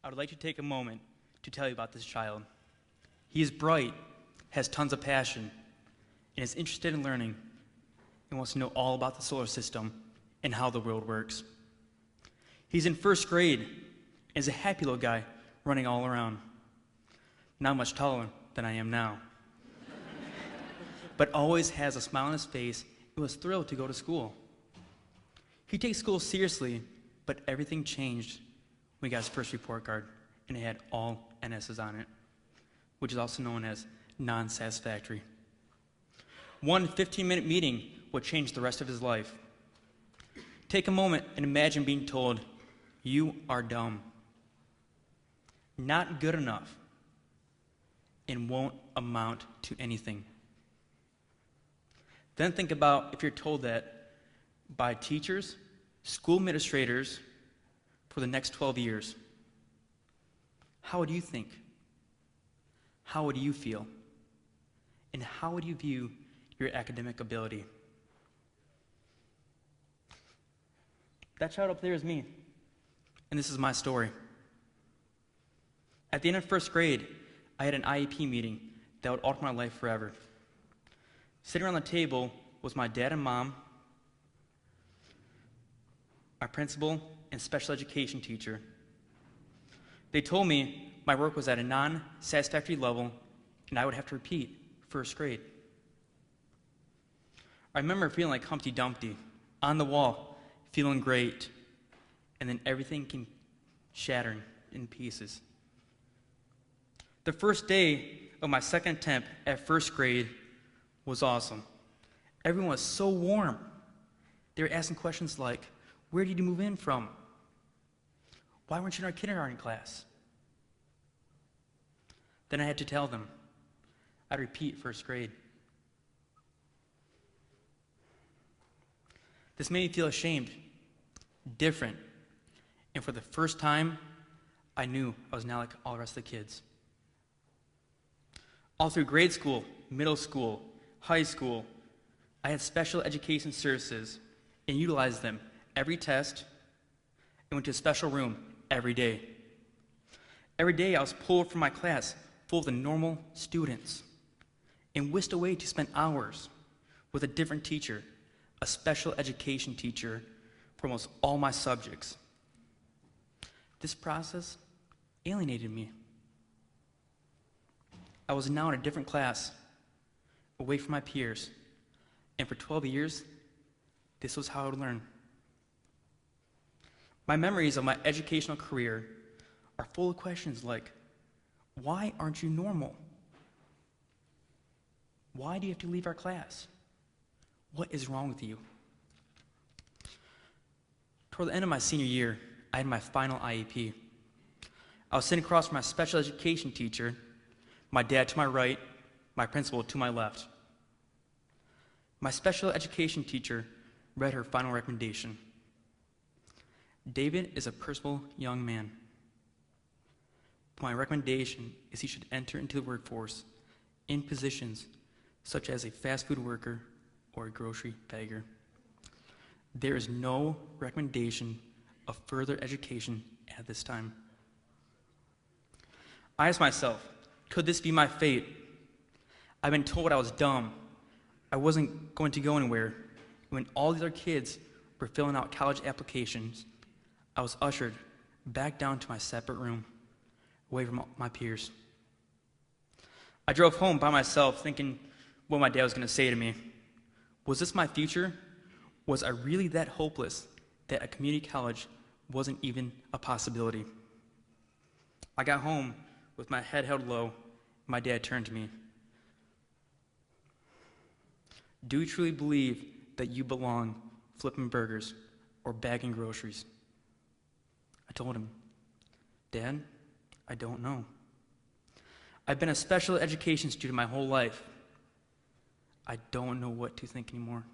I would like to take a moment to tell you about this child. He is bright, has tons of passion, and is interested in learning and wants to know all about the solar system and how the world works. He's in first grade and is a happy little guy running all around. Not much taller than I am now. But always has a smile on his face and was thrilled to go to school. He takes school seriously, but everything changed when he got his first report card and it had all NS's on it, which is also known as non-satisfactory. One 15-minute meeting would change the rest of his life. Take a moment and imagine being told, "You are dumb, not good enough, and won't amount to anything." Then think about if you're told that by teachers, school administrators, for the next 12 years. How would you think? How would you feel? And how would you view your academic ability? That child up there is me, and this is my story. At the end of first grade, I had an IEP meeting that would alter my life forever. Sitting around the table was my dad and mom, my principal, and special education teacher. They told me my work was at a non-satisfactory level and I would have to repeat first grade. I remember feeling like Humpty Dumpty, on the wall, feeling great, and then everything came shattering in pieces. The first day of my second attempt at first grade was awesome. Everyone was so warm. They were asking questions like, "Where did you move in from? Why weren't you in our kindergarten class?" Then I had to tell them I'd repeat first grade. This made me feel ashamed, different, and for the first time, I knew I was not like all the rest of the kids. All through grade school, middle school, high school, I had special education services and utilized them every test and went to a special room every day. Every day I was pulled from my class full of the normal students and whisked away to spend hours with a different teacher, a special education teacher for almost all my subjects. This process alienated me. I was now in a different class, away from my peers, and for 12 years, this was how I would learn. My memories of my educational career are full of questions like, why aren't you normal? Why do you have to leave our class? What is wrong with you? Toward the end of my senior year, I had my final IEP. I was sitting across from my special education teacher, my dad to my right, my principal to my left. My special education teacher read her final recommendation. "David is a personable young man. My recommendation is he should enter into the workforce in positions such as a fast food worker or a grocery bagger. There is no recommendation of further education at this time." I asked myself, could this be my fate? I've been told I was dumb. I wasn't going to go anywhere. When all these other kids were filling out college applications, I was ushered back down to my separate room, away from my peers. I drove home by myself thinking what my dad was going to say to me. Was this my future? Was I really that hopeless that a community college wasn't even a possibility? I got home with my head held low. My dad turned to me. "Do you truly believe that you belong flipping burgers or bagging groceries?" I told him, "Dad, I don't know. I've been a special education student my whole life. I don't know what to think anymore."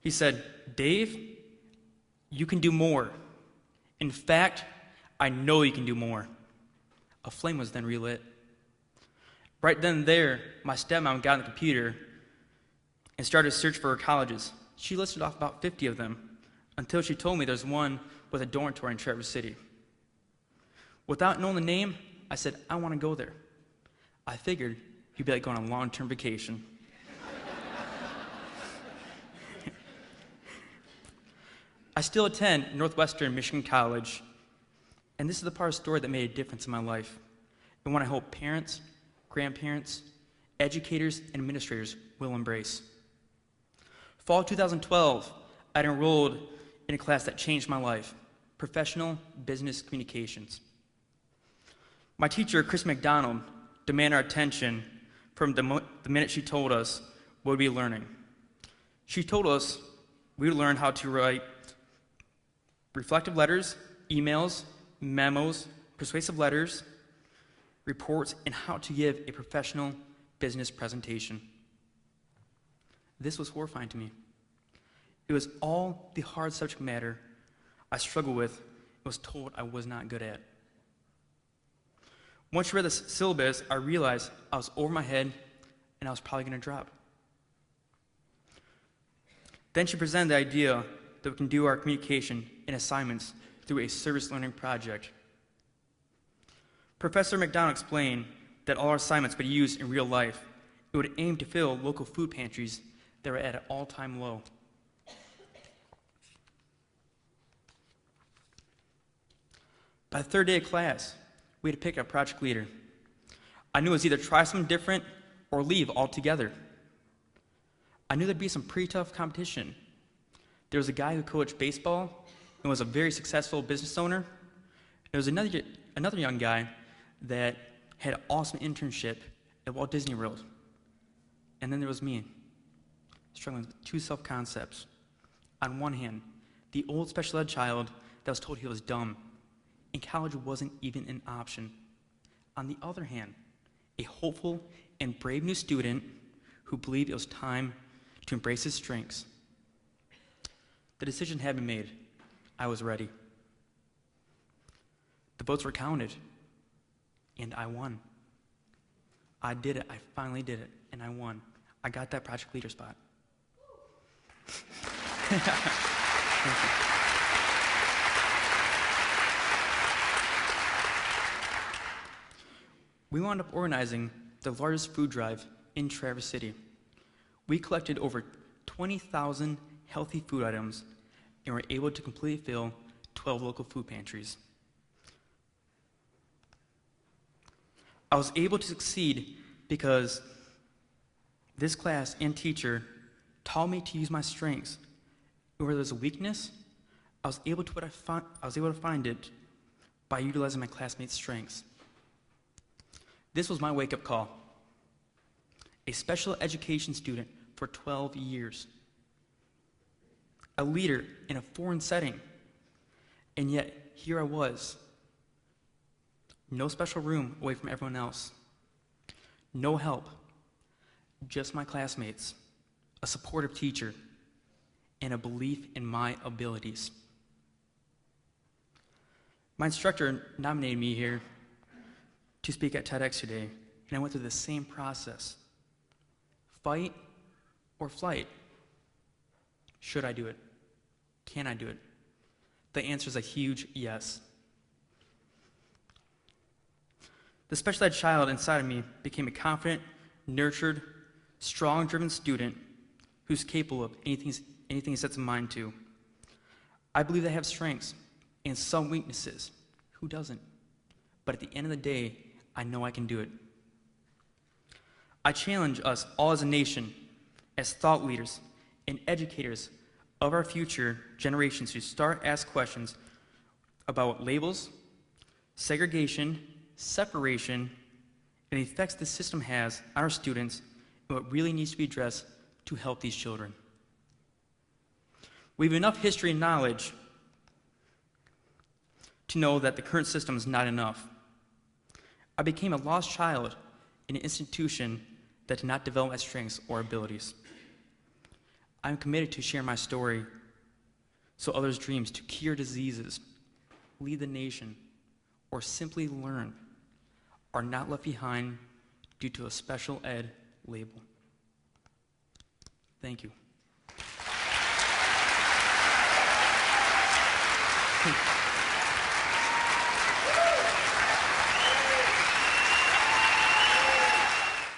He said, "Dave, you can do more. In fact, I know you can do more." A flame was then relit. Right then and there, my stepmom got on the computer and started a search for her colleges. She listed off about 50 of them until she told me there's one with with a dormitory in Traverse City. Without knowing the name, I said, I want to go there. I figured you'd be like going on a long-term vacation. I still attend Northwestern Michigan College, and this is the part of the story that made a difference in my life, and one I hope parents, grandparents, educators, and administrators will embrace. Fall 2012, I enrolled in a class that changed my life, Professional Business Communications. My teacher, Chris McDonald, demanded our attention from the minute she told us what we'd be learning. She told us we would learn how to write reflective letters, emails, memos, persuasive letters, reports, and how to give a professional business presentation. This was horrifying to me. It was all the hard subject matter I struggled with and was told I was not good at. Once you read the syllabus, I realized I was over my head and I was probably going to drop. Then she presented the idea that we can do our communication and assignments through a service learning project. Professor McDonald explained that all our assignments would be used in real life. It would aim to fill local food pantries that were at an all-time low. By the third day of class, we had to pick a project leader. I knew it was either try something different or leave altogether. I knew there'd be some pretty tough competition. There was a guy who coached baseball and was a very successful business owner. There was another young guy that had an awesome internship at Walt Disney World. And then there was me, struggling with two self-concepts. On one hand, the old special ed child that was told he was dumb, and college wasn't even an option. On the other hand, a hopeful and brave new student who believed it was time to embrace his strengths. The decision had been made. I was ready. The votes were counted, and I won. I did it. I finally did it, and I won. I got that project leader spot. Thank you. We wound up organizing the largest food drive in Traverse City. We collected over 20,000 healthy food items and were able to completely fill 12 local food pantries. I was able to succeed because this class and teacher taught me to use my strengths. Where there's a weakness, I was able to find it by utilizing my classmates' strengths. This was my wake-up call. A special education student for 12 years. A leader in a foreign setting. And yet, here I was. No special room away from everyone else. No help. Just my classmates. A supportive teacher. And a belief in my abilities. My instructor nominated me here to speak at TEDx today, and I went through the same process. Fight or flight? Should I do it? Can I do it? The answer is a huge yes. The special ed child inside of me became a confident, nurtured, strong-driven student who's capable of anything he sets a mind to. I believe they have strengths and some weaknesses. Who doesn't? But at the end of the day, I know I can do it. I challenge us all as a nation, as thought leaders and educators of our future generations to start ask questions about labels, segregation, separation, and the effects this system has on our students and what really needs to be addressed to help these children. We have enough history and knowledge to know that the current system is not enough. I became a lost child in an institution that did not develop my strengths or abilities. I'm committed to share my story so others' dreams to cure diseases, lead the nation, or simply learn are not left behind due to a special ed label. Thank you.